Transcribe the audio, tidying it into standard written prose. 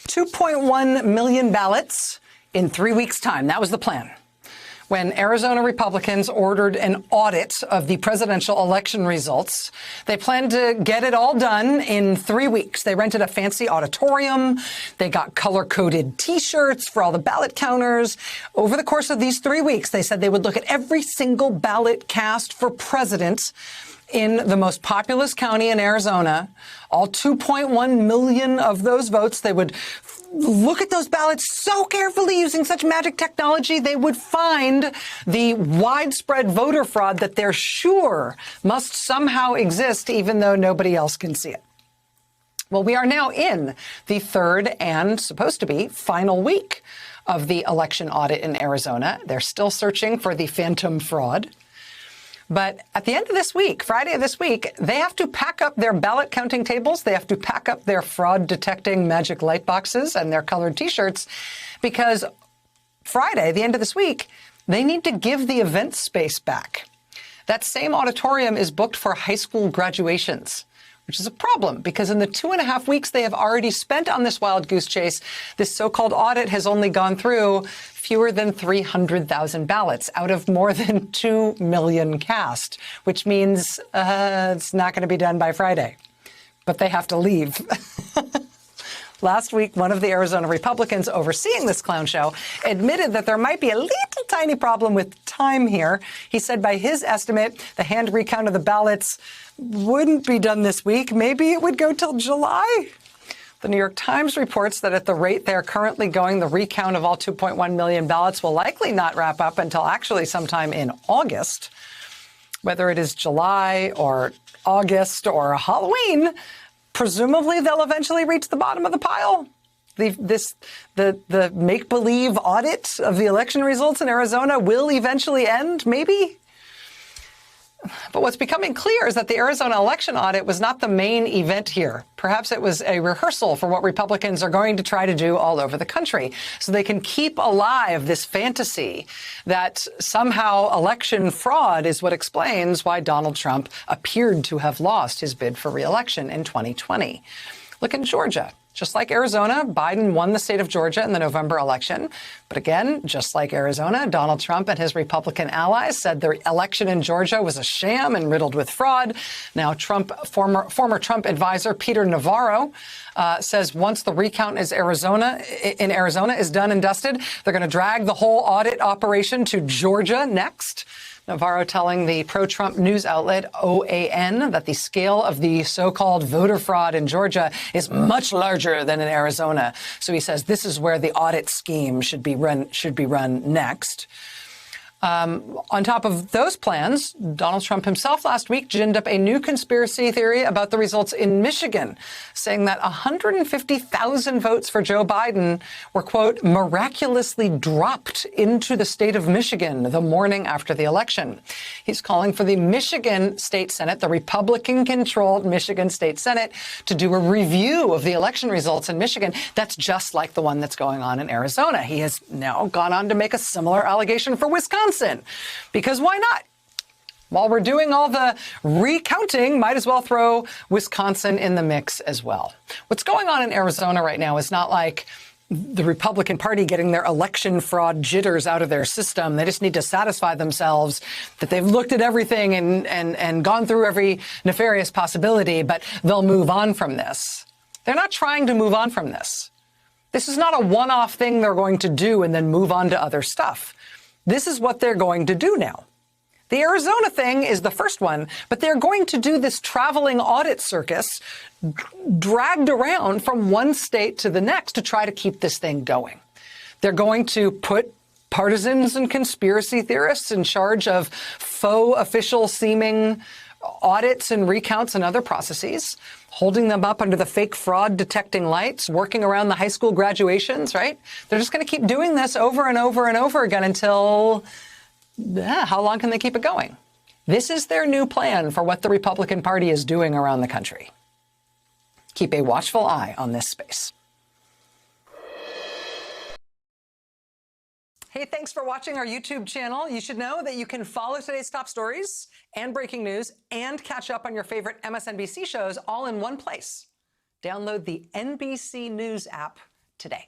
2.1 million ballots in 3 weeks' time. That was the plan. When Arizona Republicans ordered an audit of the presidential election results, they planned to get it all done in 3 weeks. They rented a fancy auditorium. They got color-coded T-shirts for all the ballot counters. Over the course of these 3 weeks, they said they would look at every single ballot cast for president in the most populous county in Arizona. All 2.1 million of those votes, they would look at those ballots so carefully using such magic technology, they would find the widespread voter fraud that they're sure must somehow exist, even though nobody else can see it. Well, we are now in the third and supposed to be final week of the election audit in Arizona. They're still searching for the phantom fraud. But at the end of this week, Friday of this week, they have to pack up their ballot counting tables. They have to pack up their fraud detecting magic light boxes and their colored T-shirts, because Friday, the end of this week, they need to give the event space back. That same auditorium is booked for high school graduations, which is a problem because in the 2.5 weeks they have already spent on this wild goose chase, this so-called audit has only gone through fewer than 300,000 ballots out of more than 2 million cast, which means it's not going to be done by Friday. But they have to leave. Last week, one of the Arizona Republicans overseeing this clown show admitted that there might be a little tiny problem with time here. He said by his estimate, the hand recount of the ballots wouldn't be done this week. Maybe it would go till July. The New York Times reports that at the rate they're currently going, the recount of all 2.1 million ballots will likely not wrap up until actually sometime in August. Whether it is July or August or Halloween, presumably they'll eventually reach the bottom of the pile. The make-believe audit of the election results in Arizona will eventually end, maybe? But what's becoming clear is that the Arizona election audit was not the main event here. Perhaps it was a rehearsal for what Republicans are going to try to do all over the country, so they can keep alive this fantasy that somehow election fraud is what explains why Donald Trump appeared to have lost his bid for re-election in 2020. Look in Georgia. Just like Arizona, Biden won the state of Georgia in the November election. But again, just like Arizona, Donald Trump and his Republican allies said the election in Georgia was a sham and riddled with fraud. Now, former Trump advisor Peter Navarro says once the recount in Arizona is done and dusted, they're going to drag the whole audit operation to Georgia next. Navarro telling the pro-Trump news outlet OAN that the scale of the so-called voter fraud in Georgia is much larger than in Arizona. So he says this is where the audit scheme should be run next. On top of those plans, Donald Trump himself last week ginned up a new conspiracy theory about the results in Michigan, saying that 150,000 votes for Joe Biden were, quote, miraculously dropped into the state of Michigan the morning after the election. He's calling for the Michigan State Senate, the Republican-controlled Michigan State Senate, to do a review of the election results in Michigan. That's just like the one that's going on in Arizona. He has now gone on to make a similar allegation for Wisconsin. Because why not? While we're doing all the recounting, might as well throw Wisconsin in the mix as well. What's going on in Arizona right now is not like the Republican Party getting their election fraud jitters out of their system. They just need to satisfy themselves that they've looked at everything and gone through every nefarious possibility, but they'll move on from this. They're not trying to move on from this. This is not a one-off thing they're going to do and then move on to other stuff. This is what they're going to do now. The Arizona thing is the first one, but they're going to do this traveling audit circus dragged around from one state to the next to try to keep this thing going. They're going to put partisans and conspiracy theorists in charge of faux official seeming audits and recounts and other processes, holding them up under the fake fraud detecting lights, working around the high school graduations, right? They're just going to keep doing this over and over and over again until, how long can they keep it going? This is their new plan for what the Republican Party is doing around the country. Keep a watchful eye on this space. Hey, thanks for watching our YouTube channel. You should know that you can follow today's top stories and breaking news and catch up on your favorite MSNBC shows all in one place. Download the NBC News app today.